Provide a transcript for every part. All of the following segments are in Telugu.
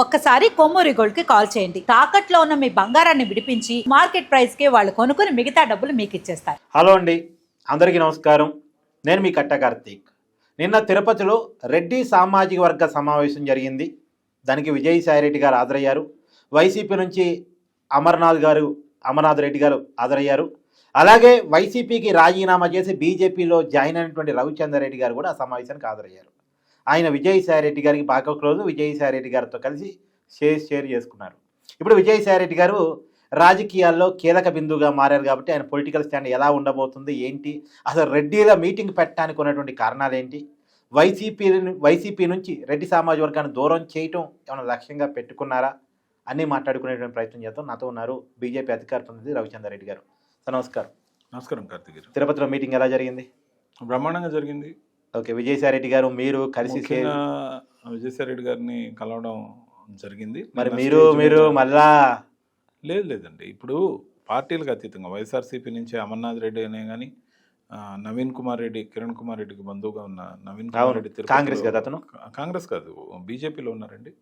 ఒక్కసారి కొమ్మూరి గోల్డ్ కి కాల్ చేయండి. తాకట్లో ఉన్న మీ బంగారాన్ని విడిపించి మార్కెట్ ప్రైస్ కి వాళ్ళు కొనుక్కుని మిగతా డబ్బులు మీకు ఇచ్చేస్తారు. హలో అండి, అందరికీ నమస్కారం. నేను మీ కట్ట కార్తీక్. నిన్న తిరుపతిలో రెడ్డి సామాజిక వర్గ సమావేశం జరిగింది. దానికి విజయసాయిరెడ్డి గారు హాజరయ్యారు. వైసీపీ నుంచి అమర్నాథ్ రెడ్డి గారు హాజరయ్యారు. అలాగే వైసీపీకి రాజీనామా చేసి బీజేపీలో జాయిన్ అయినటువంటి రవిచంద్ర రెడ్డి గారు కూడా ఆ సమావేశానికి హాజరయ్యారు. ఆయన విజయసాయిరెడ్డి గారికి బాగా క్లోజ్. విజయసాయిరెడ్డి గారితో కలిసి షేర్ చేసుకున్నారు. ఇప్పుడు విజయసాయిరెడ్డి గారు రాజకీయాల్లో కీలక బిందువుగా మారారు కాబట్టి ఆయన పొలిటికల్ స్టాండ్ ఎలా ఉండబోతుంది ఏంటి, అసలు రెడ్డిల మీటింగ్ పెట్టడానికి ఉన్నటువంటి కారణాలు ఏంటి, వైసీపీ నుంచి రెడ్డి సామాజిక వర్గాన్ని దూరం చేయటం ఏమైనా లక్ష్యంగా పెట్టుకున్నారా అన్నీ మాట్లాడుకునేటువంటి ప్రయత్నం చేద్దాం. నాతో ఉన్నారు బీజేపీ అధికార ప్రతినిధి రవిచంద్ర రెడ్డి గారు. సార్ నమస్కారం. నమస్కారం కార్తీక్ గారు. తిరుపతిలో మీటింగ్ ఎలా జరిగింది? బ్రహ్మాండంగా జరిగింది. ఓకే, విజయసాయిరెడ్డి గారు మీరు కలిసి విజయసాయిరెడ్డి గారిని కలవడం జరిగింది. మరి మీరు మళ్ళా లేదండి, ఇప్పుడు పార్టీలకు అతీతంగా వైఎస్ఆర్సీపీ నుంచి అమర్నాథ్ రెడ్డి అనే కానీ నవీన్ కుమార్ రెడ్డి, కిరణ్ కుమార్ రెడ్డికి బంధువుగా ఉన్న నవీన్ కుమార్ రెడ్డి కాంగ్రెస్ కదా, అతను కాంగ్రెస్ కాదు బీజేపీలో ఉన్నారండి.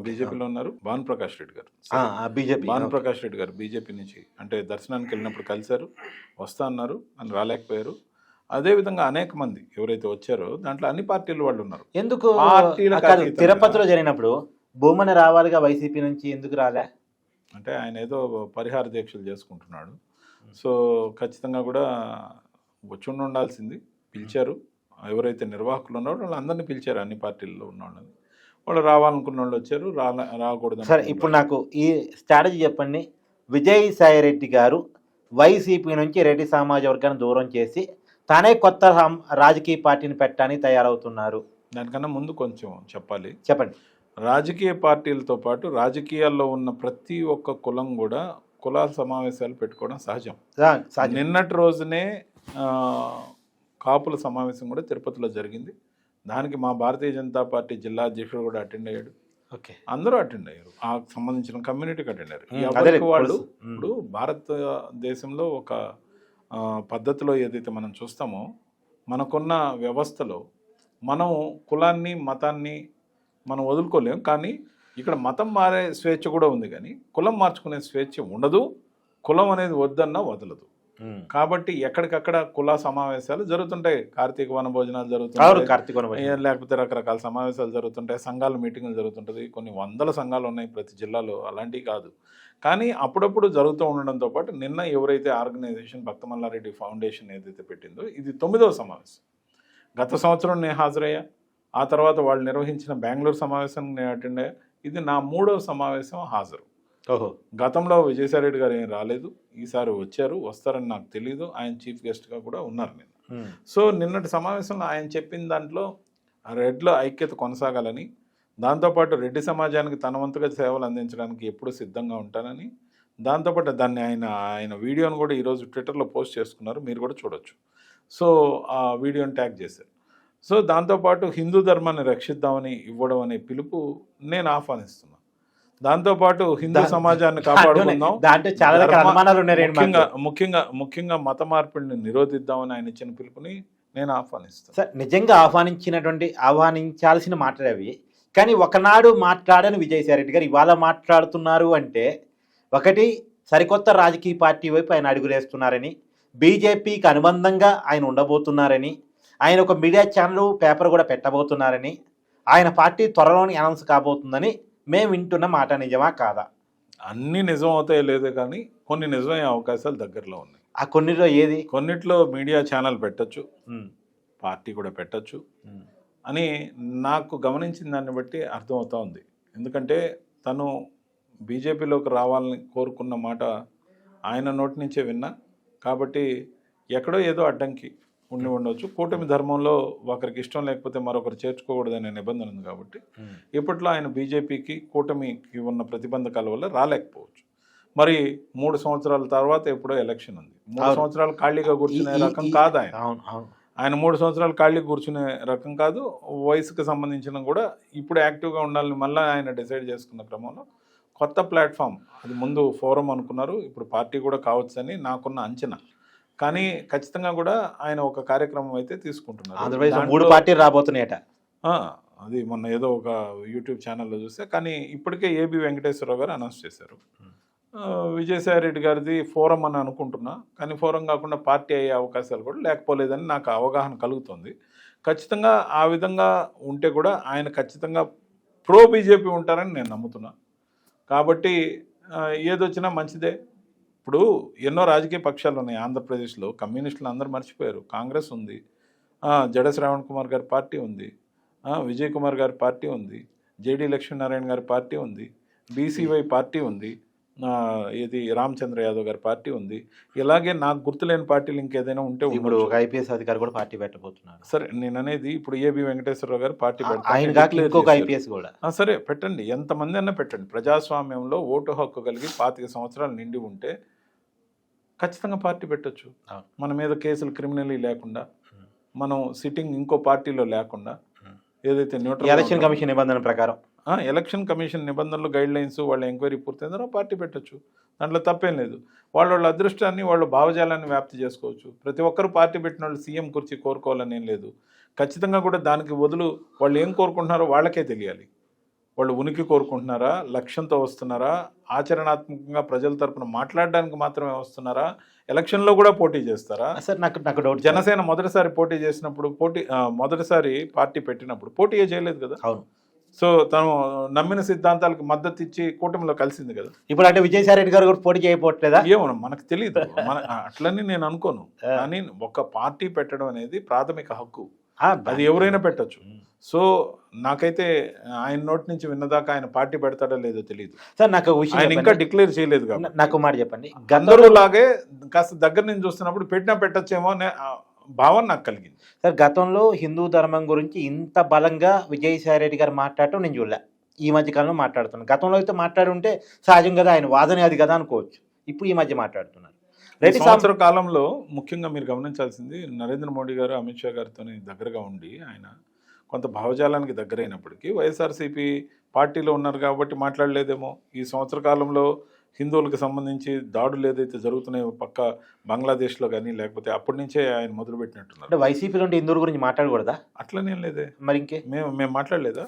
బీజేపీలో ఉన్నారు. భాను ప్రకాష్ రెడ్డి గారు బీజేపీ నుంచి అంటే దర్శనానికి వెళ్ళినప్పుడు కలిశారు, వస్తా అన్నారు అని రాలేకపోయారు. అదేవిధంగా అనేక మంది ఎవరైతే వచ్చారో దాంట్లో అన్ని పార్టీల వాళ్ళు ఉన్నారు. ఎందుకు తిరుపతిలో జరిగినప్పుడు భూమని రావాలిగా, వైసీపీ నుంచి ఎందుకు రాలే? అంటే ఆయన ఏదో పరిహార దీక్షలు చేసుకుంటున్నాడు. సో ఖచ్చితంగా కూడా వచ్చి ఉండాల్సింది. పిలిచారు, ఎవరైతే నిర్వాహకులు ఉన్నారో వాళ్ళందరినీ పిలిచారు, అన్ని పార్టీల్లో ఉన్న వాళ్ళని. వాళ్ళు రావాలనుకున్న వాళ్ళు వచ్చారు, రాకూడదు. సరే, ఇప్పుడు నాకు ఈ స్ట్రాటజీ చెప్పండి. విజయసాయిరెడ్డి గారు వైసీపీ నుంచి రెడ్డి సామాజిక వర్గాన్ని దూరం చేసి తానే కొత్త రాజకీయ పార్టీని పెట్టడానికి తయారవుతున్నారు. దానికన్నా ముందు కొంచెం చెప్పండి. రాజకీయ పార్టీలతో పాటు రాజకీయాల్లో ఉన్న ప్రతి ఒక్క కులం కూడా కులాల సమావేశాలు పెట్టుకోవడం సహజం. నిన్నటి రోజునే కాపుల సమావేశం కూడా తిరుపతిలో జరిగింది. దానికి మా భారతీయ జనతా పార్టీ జిల్లా అధ్యక్షుడు కూడా అటెండ్ అయ్యాడు. అందరూ అటెండ్ అయ్యారు, ఆ సంబంధించిన కమ్యూనిటీకి అటెండ్ అయ్యారు. వాళ్ళు ఇప్పుడు భారతదేశంలో ఒక పద్ధతిలో ఏదైతే మనం చూస్తామో, మనకున్న వ్యవస్థలో మనం కులాన్ని మతాన్ని మనం వదులుకోలేం. కానీ ఇక్కడ మతం మారే స్వేచ్ఛ కూడా ఉంది, కానీ కులం మార్చుకునే స్వేచ్ఛ ఉండదు. కులం అనేది వద్దన్నా వదలదు. కాబట్టి ఎక్కడికక్కడ కుల సమావేశాలు జరుగుతుంటాయి. కార్తీక వన భోజనాలు జరుగుతుంటాయి, లేకపోతే రకరకాల సమావేశాలు జరుగుతుంటాయి, సంఘాల మీటింగులు జరుగుతుంటుంది. కొన్ని వందల సంఘాలు ఉన్నాయి ప్రతి జిల్లాలో, అలాంటివి కాదు. కానీ అప్పుడప్పుడు జరుగుతూ ఉండడంతో పాటు నిన్న ఎవరైతే ఆర్గనైజేషన్ భక్తమల్లారెడ్డి ఫౌండేషన్ ఏదైతే పెట్టిందో, ఇది 9వ సమావేశం. గత సంవత్సరం నేను హాజరయ్యా. ఆ తర్వాత వాళ్ళు నిర్వహించిన బెంగళూరు సమావేశానికి నేను అటెండ్ అయ్యా. ఇది నా 3వ సమావేశం హాజరు. గతంలో విజయసాయిరెడ్డి గారు ఏం రాలేదు, ఈసారి వచ్చారు. వస్తారని నాకు తెలియదు. ఆయన చీఫ్ గెస్ట్గా కూడా ఉన్నారు నిన్న. సో నిన్నటి సమావేశంలో ఆయన చెప్పిన దాంట్లో రెడ్ల ఐక్యత కొనసాగాలని, దాంతోపాటు రెడ్డి సమాజానికి తన వంతుగా సేవలు అందించడానికి ఎప్పుడూ సిద్ధంగా ఉంటానని, దాంతోపాటు దాన్ని ఆయన వీడియోను కూడా ఈరోజు ట్విట్టర్లో పోస్ట్ చేసుకున్నారు, మీరు కూడా చూడొచ్చు. సో ఆ వీడియోని ట్యాగ్ చేశారు. సో దాంతోపాటు హిందూ ధర్మాన్ని రక్షిద్దామని ఇవ్వడం అనే పిలుపు నేను ఆహ్వానిస్తున్నాను. దాంతోపాటు హిందూ సమాజాన్ని కాపాడుకుందాం, ముఖ్యంగా మత మార్పిడిని నిరోధిద్దామని ఆయన ఇచ్చిన పిలుపుని నేను ఆహ్వానిస్తాను. సార్, నిజంగా ఆహ్వానించాల్సిన మాటలు అవి. కానీ ఒకనాడు మాట్లాడని విజయసాయిరెడ్డి గారు ఇవాళ మాట్లాడుతున్నారు అంటే, ఒకటి సరికొత్త రాజకీయ పార్టీ వైపు ఆయన అడుగులేస్తున్నారని, బీజేపీకి అనుబంధంగా ఆయన ఉండబోతున్నారని, ఆయన ఒక మీడియా ఛానల్ పేపర్ కూడా పెట్టబోతున్నారని, ఆయన పార్టీ త్వరలోని అనౌన్స్ కాబోతుందని మేము వింటున్న మాట నిజమా కాదా? అన్నీ నిజం అవుతాయో లేదో, కానీ కొన్ని నిజమయ్యే అవకాశాలు దగ్గరలో ఉన్నాయి. ఆ కొన్నిట్లో ఏది? కొన్నిట్లో మీడియా ఛానల్ పెట్టచ్చు, పార్టీ కూడా పెట్టచ్చు అని నాకు గమనించిన దాన్ని బట్టి అర్థమవుతా ఉంది. ఎందుకంటే తను బీజేపీలోకి రావాలని కోరుకున్న మాట ఆయన నోటి నుంచే విన్నా. కాబట్టి ఎక్కడో ఏదో అడ్డంకి ఉండవచ్చు. కూటమి ధర్మంలో ఒకరికి ఇష్టం లేకపోతే మరొకరు చేర్చుకోకూడదనే నిబంధన ఉంది. కాబట్టి ఇప్పట్లో ఆయన బీజేపీకి కూటమికి ఉన్న ప్రతిబంధకాల వల్ల రాలేకపోవచ్చు. మరి 3 సంవత్సరాల తర్వాత ఎప్పుడో ఎలక్షన్ ఉంది. 3 సంవత్సరాలు ఖాళీగా కూర్చునే రకం కాదు ఆయన. ఆయన 3 సంవత్సరాలు ఖాళీ కూర్చునే రకం కాదు. వయసుకు సంబంధించిన కూడా ఇప్పుడు యాక్టివ్గా ఉండాలని మళ్ళీ ఆయన డిసైడ్ చేసుకున్న క్రమంలో కొత్త ప్లాట్ఫామ్, అది ముందు ఫోరం అనుకున్నారు, ఇప్పుడు పార్టీ కూడా కావచ్చు అని నాకున్న అంచనా. కానీ ఖచ్చితంగా కూడా ఆయన ఒక కార్యక్రమం అయితే తీసుకుంటున్నారు. 3 పార్టీలు రాబోతున్నాయట. అది మొన్న ఏదో ఒక యూట్యూబ్ ఛానల్లో చూస్తే. కానీ ఇప్పటికే ఏబి వెంకటేశ్వరరావు గారు అనౌన్స్ చేశారు. విజయసాయి రెడ్డి గారిది ఫోరం అని అనుకుంటున్నా, కానీ ఫోరం కాకుండా పార్టీ అయ్యే అవకాశాలు కూడా లేకపోలేదని నాకు అవగాహన కలుగుతుంది. ఖచ్చితంగా ఆ విధంగా ఉంటే కూడా ఆయన ఖచ్చితంగా ప్రో బీజేపీ ఉంటారని నేను నమ్ముతున్నా. కాబట్టి ఏదొచ్చినా మంచిదే. ఇప్పుడు ఎన్నో రాజకీయ పక్షాలు ఉన్నాయి ఆంధ్రప్రదేశ్లో. కమ్యూనిస్టులు అందరూ మర్చిపోయారు. కాంగ్రెస్ ఉంది, జడ శ్రావణ్ కుమార్ గారి పార్టీ ఉంది, విజయ్ కుమార్ గారి పార్టీ ఉంది, జేడి లక్ష్మీనారాయణ గారి పార్టీ ఉంది, బీసీవై పార్టీ ఉంది, ఇది రామచంద్ర యాదవ్ గారి పార్టీ ఉంది. ఇలాగే నాకు గుర్తులేని పార్టీలు ఇంకేదైనా ఉంటే ఇప్పుడు ఒక ఐపీఎస్ అధికారి కూడా పార్టీ పెట్టబోతున్నారు. సరే, నేను అనేది ఇప్పుడు ఏబి వెంకటేశ్వరరావు గారు పార్టీ ఐపీఎస్ కూడా సరే పెట్టండి, ఎంతమంది అన్నా పెట్టండి. ప్రజాస్వామ్యంలో ఓటు హక్కు కలిగి 25 సంవత్సరాలు నిండి ఉంటే ఖచ్చితంగా పార్టీ పెట్టొచ్చు. మన మీద కేసులు క్రిమినల్ లేకుండా, మనం సిట్టింగ్ ఇంకో పార్టీలో లేకుండా, ఏదైతే ఎలక్షన్ కమిషన్ నిబంధన ప్రకారం ఎలక్షన్ కమిషన్ నిబంధనలు గైడ్ లైన్స్ వాళ్ళ ఎంక్వైరీ పూర్తయిందో పార్టీ పెట్టచ్చు. దాంట్లో తప్పేం లేదు. వాళ్ళ అదృష్టాన్ని, వాళ్ళ భావజాలాన్ని వ్యాప్తి చేసుకోవచ్చు. ప్రతి ఒక్కరు పార్టీ పెట్టిన వాళ్ళు సీఎం కుర్చీ కోరుకోవాలని ఏం లేదు. ఖచ్చితంగా కూడా దానికి బదులు వాళ్ళు ఏం కోరుకుంటున్నారో వాళ్ళకే తెలియాలి. వాళ్ళు ఉనికి కోరుకుంటున్నారా, లక్ష్యంతో వస్తున్నారా, ఆచరణాత్మకంగా ప్రజల తరపున మాట్లాడడానికి మాత్రమే వస్తున్నారా, ఎలక్షన్లో కూడా పోటీ చేస్తారా? సార్ నాకు డౌట్, జనసేన మొదటిసారి పోటీ చేసినప్పుడు మొదటిసారి పార్టీ పెట్టినప్పుడు పోటీయే చేయలేదు కదా. అవును. సో తను నమ్మిన సిద్ధాంతాలకు మద్దతు ఇచ్చి కూటమిలో కలిసింది కదా. ఇప్పుడు అంటే విజయసాయి రెడ్డి గారు కూడా పోటీ చేయకపోవట్లేదా? ఏమో మనకు తెలియదు. అట్లని నేను అనుకోను. కానీ ఒక పార్టీ పెట్టడం అనేది ప్రాథమిక హక్కు, అది ఎవరైనా పెట్టచ్చు. సో నాకైతే ఆయన నోటి నుంచి విన్నదాకా ఆయన పార్టీ పెడతాడో లేదో తెలియదు. సార్ నాకు ఆయన ఇంకా డిక్లేర్ చేయలేదు కాబట్టి. నాకు మాట చెప్పండి, గందరూ లాగే కాస్త దగ్గర నుంచి చూస్తున్నప్పుడు పెట్టొచ్చేమో అనే భావన నాకు కలిగింది. సార్ గతంలో హిందూ ధర్మం గురించి ఇంత బలంగా విజయసాయి రెడ్డి గారు మాట్లాడటం నేను చూడలే. ఈ మధ్య కాలంలో మాట్లాడుతున్నాను. గతంలో అయితే మాట్లాడి ఉంటే సహజం కదా, ఆయన వాదనే అది కదా అనుకోవచ్చు. ఇప్పుడు ఈ మధ్య మాట్లాడుతున్నారు. సంవత్సర కాలంలో ముఖ్యంగా మీరు గమనించాల్సింది, నరేంద్ర మోడీ గారు అమిత్ షా గారితో దగ్గరగా ఉండి ఆయన కొంత భావజాలానికి దగ్గరైనప్పటికీ వైఎస్ఆర్సీపీ పార్టీలో ఉన్నారు కాబట్టి మాట్లాడలేదేమో. ఈ సంవత్సర కాలంలో హిందువులకు సంబంధించి దాడులు ఏదైతే జరుగుతున్నాయో పక్క బంగ్లాదేశ్లో కానీ, లేకపోతే అప్పటి నుంచే ఆయన మొదలుపెట్టినట్టున్నారు. అంటే వైసీపీలో హిందువుల గురించి మాట్లాడకూడదా? అట్లనేం లేదే. మరి ఇంకే మేము మాట్లాడలేదా?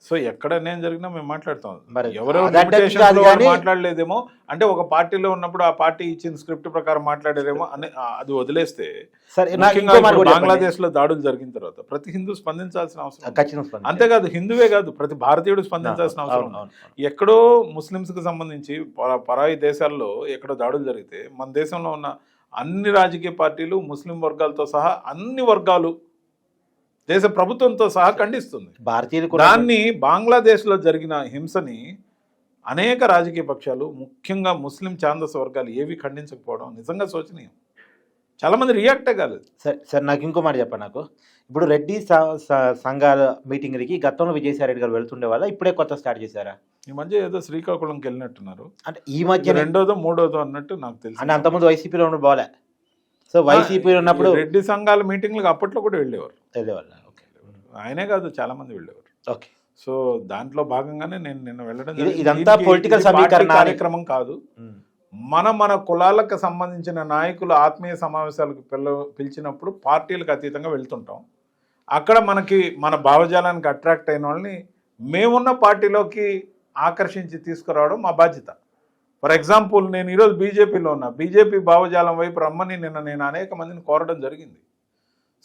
సో ఎక్కడ నేను జరిగినా మేము మాట్లాడతాం. మరి ఎవరెవరు మాట్లాడలేదేమో అంటే ఒక పార్టీలో ఉన్నప్పుడు ఆ పార్టీ ఇచ్చిన స్క్రిప్ట్ ప్రకారం మాట్లాడారేమో అని అది వదిలేస్తే, బంగ్లాదేశ్ లో దాడులు జరిగిన తర్వాత ప్రతి హిందూ స్పందించాల్సిన అవసరం, అంతేకాదు హిందువే కాదు ప్రతి భారతీయుడు స్పందించాల్సిన అవసరం. ఎక్కడో ముస్లింస్ కు సంబంధించి పరాయి దేశాల్లో ఎక్కడో దాడులు జరిగితే మన దేశంలో ఉన్న అన్ని రాజకీయ పార్టీలు, ముస్లిం వర్గాలతో సహా అన్ని వర్గాలు, దేశ ప్రభుత్వంతో సహా ఖండిస్తుంది. దాన్ని బంగ్లాదేశ్లో జరిగిన హింసని అనేక రాజకీయ పక్షాలు, ముఖ్యంగా ముస్లిం ఛాందస వర్గాలు ఏవి ఖండించకపోవడం నిజంగా శోచనీయం. చాలా మంది రియాక్టే కాలేదు. సార్ నాకు ఇంకో మాట చెప్పండి. నాకు ఇప్పుడు రెడ్డి సంఘాల మీటింగ్కి గతంలో విజయసాయి రెడ్డి గారు వెళ్తుండే వాళ్ళ, ఇప్పుడే కొత్త స్టార్ట్ చేశారా? ఈ మధ్య ఏదో శ్రీకాకుళంకి వెళ్ళినట్టున్నారు. అంటే ఈ మధ్య రెండోదో మూడోదో అన్నట్టు నాకు తెలుసు. అంటే అంతకుముందు వైసీపీలో ఉన్న పోలే. సో వైసీపీ ఉన్నప్పుడు రెడ్డి సంఘాల మీటింగ్లకు అప్పట్లో కూడా వెళ్ళేవారు. ఆయనే కాదు, చాలా మంది వెళ్ళేవారు. ఓకే. సో దాంట్లో భాగంగానే నేను నిన్న వెళ్ళడం. ఇదంతా పొలిటికల్ సమీకరణ కార్యక్రమం కాదు. మన కులాలకు సంబంధించిన నాయకులు ఆత్మీయ సమావేశాలకు పిలిచినప్పుడు పార్టీలకు అతీతంగా వెళ్తుంటాం. అక్కడ మనకి మన భావజాలానికి అట్రాక్ట్ అయిన వాళ్ళని మేమున్న పార్టీలోకి ఆకర్షించి తీసుకురావడం మా బాధ్యత. ఫర్ ఎగ్జాంపుల్, నేను ఈరోజు బీజేపీలో ఉన్నా, బీజేపీ భావజాలం వైపు రమ్మని నేను అనేక మందిని కోరడం జరిగింది.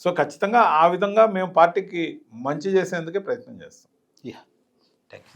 సో ఖచ్చితంగా ఆ విధంగా మేము పార్టీకి మంచి చేసేందుకే ప్రయత్నం చేస్తాం. Thank you.